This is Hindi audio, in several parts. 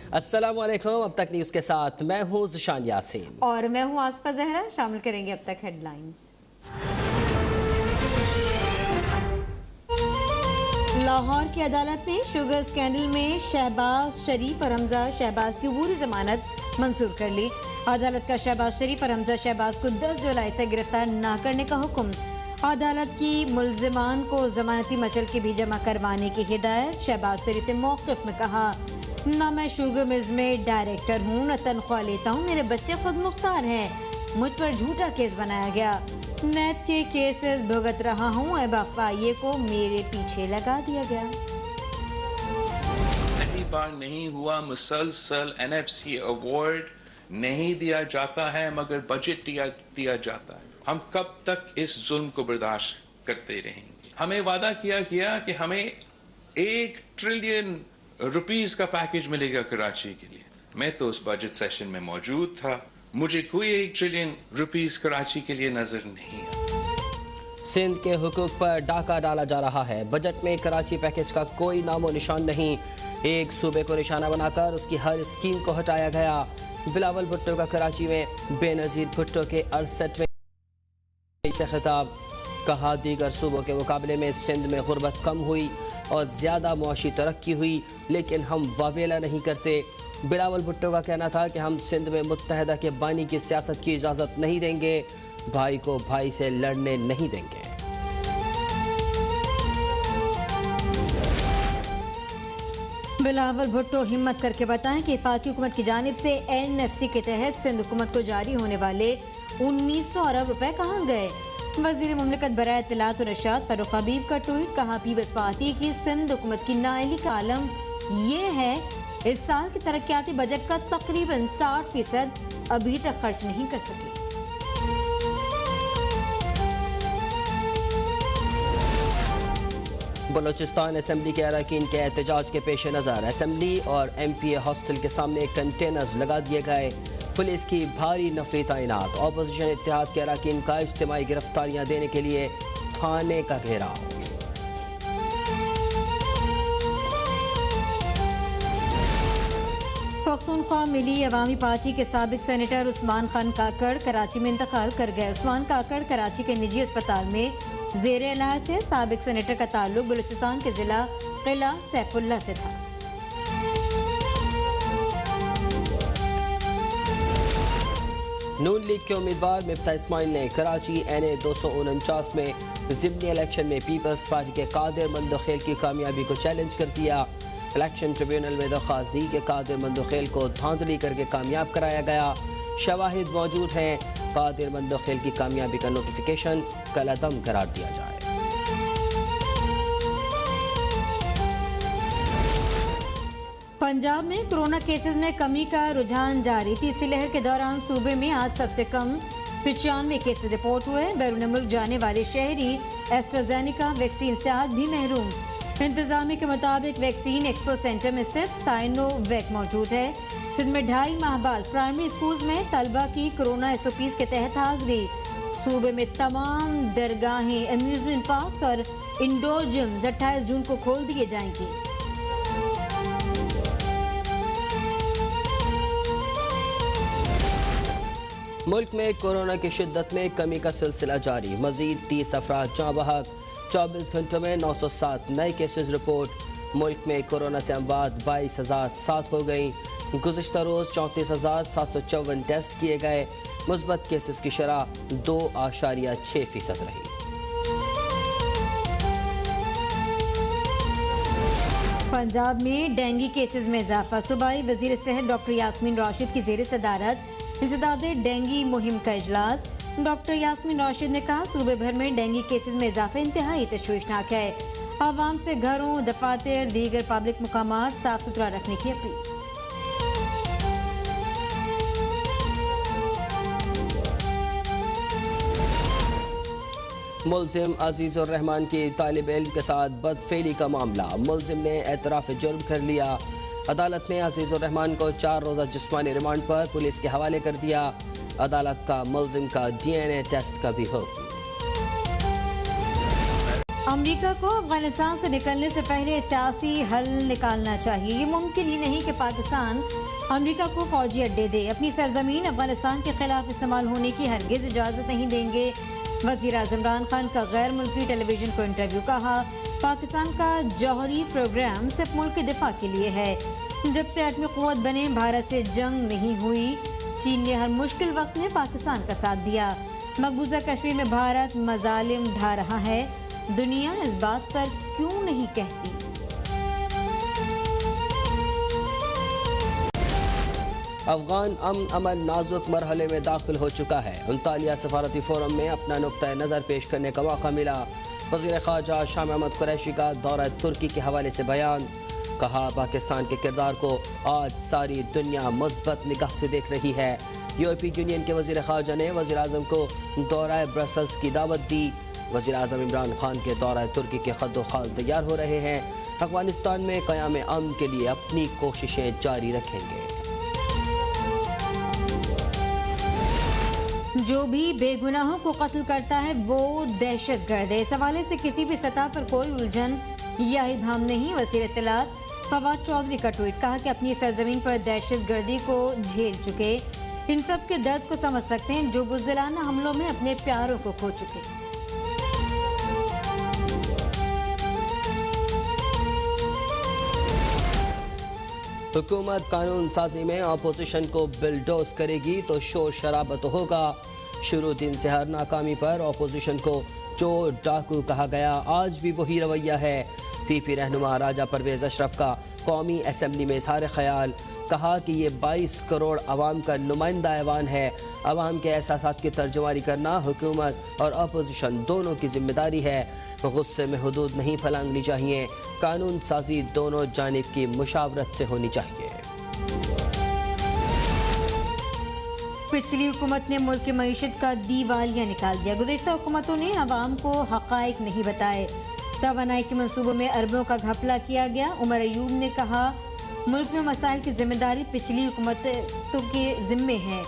अस्सलाम वालेकुम। अब तक न्यूज़ के साथ मैं हूँ ज़ुशान यासीन और मैं हूँ आसफा जहरा। शामिल करेंगे अब तक हेडलाइंस। लाहौर की अदालत ने शुगर स्कैंडल में शहबाज शरीफ और हमजा शहबाज की अबूरी जमानत मंजूर कर ली। अदालत का शहबाज शरीफ और हमजा शहबाज को 10 जुलाई तक गिरफ्तार न करने का हुक्म। अदालत की मुल्जिमान को जमानती मशल भी जमा करवाने की हिदायत। शहबाज शरीफ ने मौक़िफ़ में कहा, ना मैं शुगर मिल्स में डायरेक्टर हूँ, न तनख्वाह लेता हूँ, मेरे बच्चे खुद मुख्तार हैं। मुझ पर झूठा केस बनाया गया, नैब के केसेस भुगत रहा हूँ। अब अफवाइये को मेरे पीछे लगा दिया गया। पहली बार नहीं हुआ, मुसलसल NFC अवार्ड नहीं दिया जाता है मगर बजट दिया जाता है। हम कब तक इस जुल्म को बर्दाश्त करते रहेंगे? हमें वादा किया गया कि हमें 1 ट्रिलियन रुपीस का पैकेज मिलेगा कराची के लिए। मैं तो उस बजट सेशन में मौजूद था, मुझे कोई 1 ट्रिलियन रुपीस कराची के लिए नजर नहीं आया। सिंध के हुकूक पर डाका डाला जा रहा है। बजट में कराची पैकेज का कोई नामो निशान नहीं। एक सूबे को निशाना बनाकर उसकी हर स्कीम को हटाया गया। बिलावल भुट्टो का कराची में बेनजीर भुट्टो के 68वें से खिताब। कहा, दीगर सूबों के मुकाबले में सिंध में गुर्बत कम हुई और ज़्यादा मुआशी तरक्की हुई, लेकिन हम वावेला नहीं करते। बिलावल भुट्टो का कहना था कि हम सिंध में मुत्तहदा के बानी की सियासत की इजाज़त नहीं देंगे, भाई को भाई से लड़ने नहीं देंगे। बिलावल भुट्टो हिम्मत करके बताएं कि वफाकी हुकूमत की जानिब से NFC के तहत सिंध हुकूमत को जारी होने वाले 1900 अरब रुपए कहाँ गए। वज़ीर मुमलिकत बराए इत्तलात और नशात फ़ारूक हबीब का ट्वीट। कहा, पीपल्स पार्टी की सिंध हुकूमत की नाअहली का आलम ये है, इस साल के तरक्याती बजट का तकरीबन 60% अभी तक खर्च नहीं कर सके। बलोचिस्तान असम्बली के अरकान के एहतजाज के पेश नज़र असम्बली और MPA हॉस्टल के सामने कंटेनर्स लगा दिए गए। पुलिस की भारी नफरी तैनात। ऑपोजिशन इत्तेहाद के अरकान का इज्तिमाई गिरफ्तारियां देने के लिए थाने का घेराव। पख्तूनख्वा मिली अवामी पार्टी के साबिक सेनेटर उस्मान खान काकड़ कराची में इंतकाल कर गए। उस्मान काकड़ कराची के निजी अस्पताल में ज़ेरे इलाज थे। साबिक सेनेटर का ताल्लुक बलूचिस्तान के जिला किला सैफुल्ला से था। नून लीग के उम्मीदवार मिफ्ता इस्माइल ने कराची NA 249 में ज़िमनी इलेक्शन में पीपल्स पार्टी के कादिर मंदोखेल की कामयाबी को चैलेंज कर दिया। इलेक्शन ट्रिब्यूनल में दरख्वास्त दी कि कादिर मंदोखेल को धांधली करके कामयाब कराया गया। शवाहिद मौजूद हैं। कादिर मंदोखेल की कामयाबी का नोटिफिकेशन कलअदम करार दिया जाए। पंजाब में कोरोना केसेस में कमी का रुझान जारी। तीसरी लहर के दौरान सूबे में आज सबसे कम 95 केसेस रिपोर्ट हुए। बैरून मुल्क जाने वाले शहरी एस्ट्राजेनेका वैक्सीन से आज भी महरूम। इंतजामिया के मुताबिक वैक्सीन एक्सपो सेंटर में सिर्फ साइनोवैक मौजूद है। सिंध में 2.5 माह बाद प्राइमरी स्कूल्स में तलबा की कोरोना SOPs के तहत हाजिरी। सूबे में तमाम दरगाहें, अम्यूजमेंट पार्क्स और इंडोर जिम्स 28 जून को खोल दिए जाएंगे। मुल्क में कोरोना की शिद्दत में कमी का सिलसिला जारी। मजीद 30 अफराद जाँ बहक। 24 घंटों में 907 नए केसेस रिपोर्ट। मुल्क में कोरोना से अमवात 22,007 हो गई। गुज़िश्ता रोज़ 34,754 टेस्ट किए गए। मुस्बत केसेस की शरह 2.6% रही। पंजाब में डेंगू केसेस में इजाफा। सूबाई वज़ीर सेहत डॉक्टर यास्मीन राशिद की ज़ेर सदारत इंसदादे डेंगू मुहिम का इजलास। डॉक्टर यास्मीन राशिद ने कहा, सूबे भर में डेंगू केसेस में इजाफा इंतहाई तशवीशनाक है। आवाम से घरों, दफातर, दीगर पब्लिक मुकामात साफ सुथरा रखने की अपील। मुल्जिम अजीज़ुर रहमान की तालिब इल्म के साथ बदफेली का मामला। मुल्जिम ने एतराफ़ जुर्म कर लिया। अदालत ने अजीज़ुर रहमान को 4 रोज़ा जिस्मानी रिमांड पर पुलिस के हवाले कर दिया। अदालत का मुल्जिम का DNA टेस्ट का भी हुक्म। अमेरिका को अफगानिस्तान से निकलने से पहले सियासी हल निकालना चाहिए। ये मुमकिन ही नहीं कि पाकिस्तान अमेरिका को फौजी अड्डे दे। अपनी सरजमीन अफगानिस्तान के खिलाफ इस्तेमाल होने की हरगिज इजाज़त नहीं देंगे। वज़ीर आज़म इमरान खान का गैर मुल्की टेलीविजन को इंटरव्यू। कहा, पाकिस्तान का जौहरी प्रोग्राम सिर्फ मुल्क के दिफा के लिए है। जब से एटमी क़ुव्वत बने भारत से जंग नहीं हुई। चीन ने हर मुश्किल वक्त में पाकिस्तान का साथ दिया। मकबूजा कश्मीर में भारत मजालिम ढा रहा है। दुनिया इस बात पर क्यों नहीं कहती? अफगान अमन अमल नाजुक मरहले में दाखिल हो चुका है। 39 सफारती फोरम में अपना नुक्ता नज़र पेश करने का मौका मिला। वज़ीर ख़ारजा शाह महमूद कुरैशी का दौरा तुर्की के हवाले से बयान। कहा, पाकिस्तान के किरदार को आज सारी दुनिया मुस्बत निगाह से देख रही है। यूरोपीय यूनियन के वज़ीर ख़ारजा ने वज़ीर आज़म को दौरा ब्रसल्स की दावत दी। वज़ीर आज़म इमरान खान के दौरा तुर्की के खद्दो खाल तैयार हो रहे हैं। अफगानिस्तान में क़याम अमन के लिए अपनी कोशिशें जारी रखेंगे। जो भी बेगुनाहों को कत्ल करता है वो दहशतगर्द है। इस हवाले से किसी भी सतह पर कोई उलझन या इबाहम नहीं। वज़ीर इत्तलात फवाद चौधरी का ट्वीट। कहा कि अपनी सरजमीन पर दहशतगर्दी को झेल चुके इन सब के दर्द को समझ सकते हैं जो बुज़दिलाना हमलों में अपने प्यारों को खो चुके। हुकूमत कानून साजी में अपोजिशन को बिलडोज करेगी तो शोर शराबा तो होगा। शुरू दिन से हर नाकामी पर अपोजिशन को चोर डाकू कहा गया। आज भी वही रवैया है। पीपी रहनुमा राजा परवेज अशरफ का कौमी असम्बली में इज़हार ख्याल। कहा कि ये 22 करोड़ आवाम का नुमाइंदा ऐवान है। आवाम के एहसासात की तर्जुमानी करना हुकूमत और अपोजिशन दोनों की जिम्मेदारी है। गुस्से में हुदूद नहीं फैलानी चाहिए। कानून साजी दोनों जानिब की मुशावरत से होनी चाहिए। पिछली हुकूमत ने मुल्क की मईशत का दीवालिया निकाल दिया। गुज़िश्ता हुकूमतों ने आवाम को हक़ाइक़ नहीं बताए। तवानाई के मंसूबों में अरबों का घपला किया गया। उमर अयूब ने कहा, मुल्क में मसाइल की जिम्मेदारी पिछली हुकूमतों के ज़िम्मे है।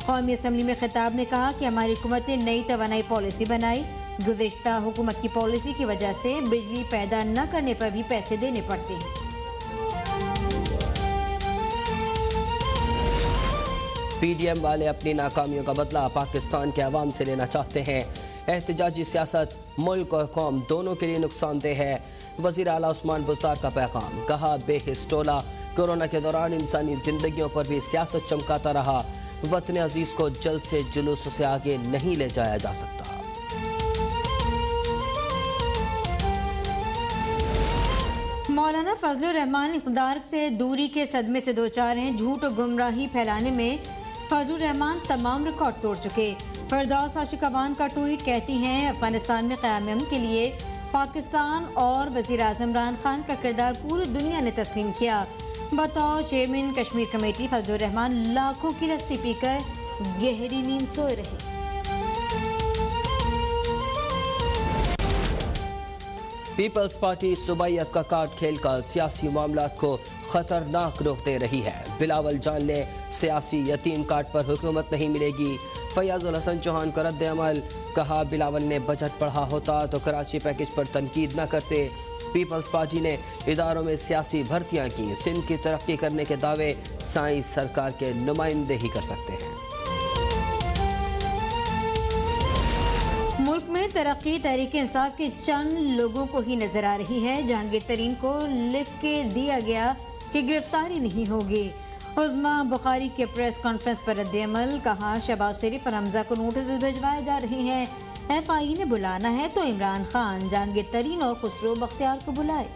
कौमी असम्बली में खिताब में कहा कि हमारी हुकूमत ने नई तवानाई पॉलिसी बनाई। गुज़िश्ता हुकूमत की पॉलिसी की वजह से बिजली पैदा न करने पर भी पैसे देने पड़ते हैं। पीडीएम वाले अपनी नाकामियों का बदला पाकिस्तान के अवाम से लेना चाहते हैं। एहतजाजी सियासत मुल्क और कौम दोनों के लिए नुकसानदेह है। वज़ीर आला उस्मान बुज़दार का पैगाम। कहा, बेहिस-टोला कोरोना के दौरान इंसानी जिंदगियों पर भी सियासत चमकाता रहा। वतन अजीज़ को जल्द से जुलूस से आगे नहीं ले जाया जा सकता। मौलाना फजलुर रहमान इक़्तिदार से दूरी के सदमे से दो चार हैं। झूठ और गुमराही फैलाने में फजलुर रहमान तमाम रिकॉर्ड तोड़ चुके। फरदौस आशिक अवान का ट्वीट। कहती हैं, अफगानिस्तान में क़याम अमन के लिए पाकिस्तान और वज़ीर आज़म इमरान खान का किरदार पूरी दुनिया ने तस्लीम किया। बतौर चेयरमैन कश्मीर कमेटी फजलुर रहमान लाखों की लस्सी पीकर गहरी नींद सोए रहे। पीपल्स पार्टी सूबाइयत का कार्ड खेलकर सियासी मामलात को खतरनाक रुख दे रही है। बिलावल जान ले, सियासी यतीम कार्ड पर हुकूमत नहीं मिलेगी। फयाजुल हसन चौहान का रद्द अमल। कहा, बिलावल ने बजट पढ़ा होता तो कराची पैकेज पर तनकीद न करते। पीपल्स पार्टी ने इदारों में सियासी भर्तियां की। सिंध की तरक्की करने के दावे साइंस सरकार के नुमाइंदे ही कर सकते हैं। मुल्क में तरक्की तहरीक इंसाफ के चंद लोगों को ही नजर आ रही है। जहांगीर तरीन को लिख के दिया गया कि गिरफ्तारी नहीं होगी। उज़्मा बुखारी के प्रेस कॉन्फ्रेंस पर रद्द अमल। कहा, शहबाज शरीफ और हमजा को नोटिस भिजवाए जा रहे हैं। FI ने बुलाना है तो इमरान खान, जहांगीर तरीन और खुसरो बख्तियार को बुलाए।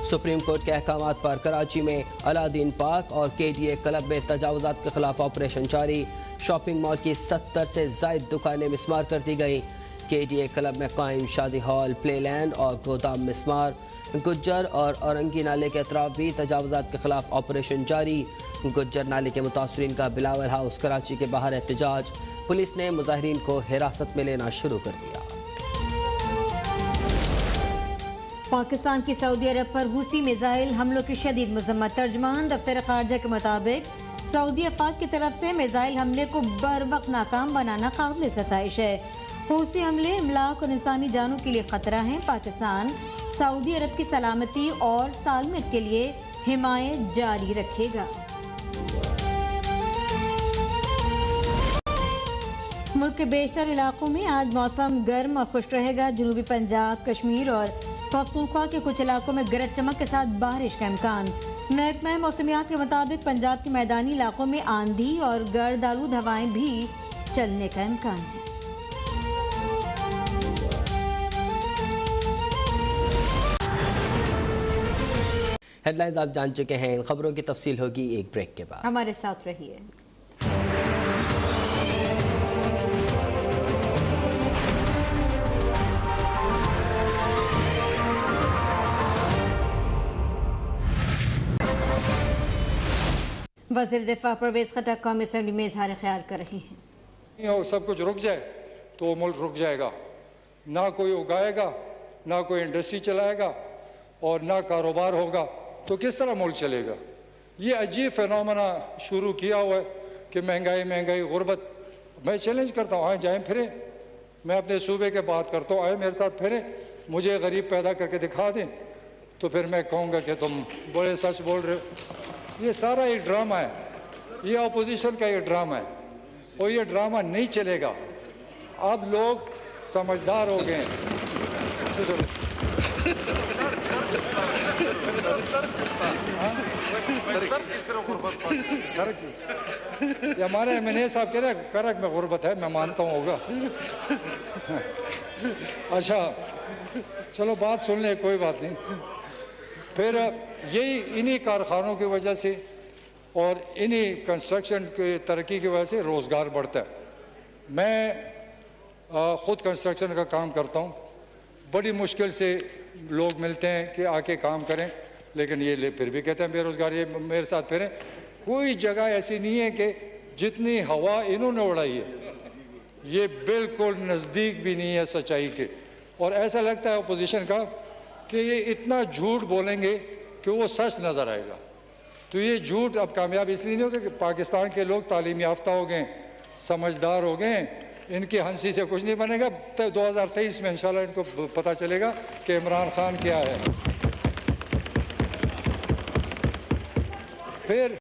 सुप्रीम कोर्ट के अहकामात पर कराची में अलादीन पार्क और KDA क्लब में तजावुजात के खिलाफ ऑपरेशन जारी। शॉपिंग मॉल की 70 से ज़ायद दुकानें मिसमार कर दी गई। KDA क्लब में कायम शादी हॉल, प्ले लैंड और गोदाम मिसमार। गुज्जर और औरंगी नाले के अतराफ भी तजावुजात के खिलाफ ऑपरेशन जारी। गुज्जर नाले के मुतासरीन का बिलावल हाउस कराची के बाहर एहतजाज। पुलिस ने मुजाहिरीन को हिरासत में लेना शुरू कर दिया। पाकिस्तान की सऊदी अरब पर हुसी मिसाइल हमलों की शदीद मजम्मत। तर्जमान दफ्तर खारजा के मुताबिक सऊदी अफवाज की तरफ से मिसाइल हमले को बर वक्त नाकाम बनाना काबिल सताइश है। हूसी हमले इमलाक और इंसानी जानों के लिए खतरा है। पाकिस्तान सऊदी अरब की सलामती और सालमियत के लिए हिमायत जारी रखेगा। मुल्क के बेशतर इलाकों में आज मौसम गर्म और खुश रहेगा। जनूबी पंजाब, कश्मीर और पख्तूनख्वा के कुछ इलाकों में गरज चमक के साथ बारिश का इम्कान। महकमा मौसमियात के मुताबिक पंजाब के मैदानी इलाकों में आंधी और गर्द आलूद हवाएं भी चलने का इम्कान है। हेडलाइंस आप जान चुके हैं। इन खबरों की तफसील होगी एक ब्रेक के बाद। हमारे साथ रहिए। वज़ीर दिफा परवेज़ खट्टक कौमी असेंबली में इजहार ख्याल कर रहे हैं। और सब कुछ रुक जाए तो मुल्क रुक जाएगा। ना कोई उगाएगा, ना कोई इंडस्ट्री चलाएगा और ना कारोबार होगा तो किस तरह मुल्क चलेगा। ये अजीब फिनोमेना शुरू किया हुआ है कि महंगाई गुर्बत। मैं चैलेंज करता हूँ, आए जाएँ फिरें। मैं अपने सूबे के बात करता हूँ, आए मेरे साथ फिरें, मुझे गरीब पैदा करके दिखा दें तो फिर मैं कहूँगा कि तुम बड़े सच बोल रहे हो। ये सारा एक ड्रामा है, ये अपोजिशन का ये ड्रामा है और ये ड्रामा नहीं चलेगा। अब लोग समझदार हो गए हैं। ये हमारे एमएनए साहब कह रहे करक में गुर्बत है, मैं मानता हूँ होगा। अच्छा चलो बात सुन ले, कोई बात नहीं। फिर यही इन्हीं कारखानों की वजह से और इन्हीं कंस्ट्रक्शन की तरक्की की वजह से रोज़गार बढ़ता है। मैं ख़ुद कंस्ट्रक्शन का काम करता हूँ। बड़ी मुश्किल से लोग मिलते हैं कि आके काम करें, लेकिन ये फिर भी कहते हैं बेरोज़गार। ये मेरे साथ फिरें, कोई जगह ऐसी नहीं है कि जितनी हवा इन्होंने उड़ाई है ये बिल्कुल नज़दीक भी नहीं है सच्चाई के। और ऐसा लगता है अपोजिशन का कि ये इतना झूठ बोलेंगे कि वो सच नज़र आएगा। तो ये झूठ अब कामयाब इसलिए नहीं होगा कि पाकिस्तान के लोग तालीम याफ्ता हो गए, समझदार हो गए, इनकी हंसी से कुछ नहीं बनेगा। 2023 में इंशाल्लाह इनको पता चलेगा कि इमरान खान क्या है। फिर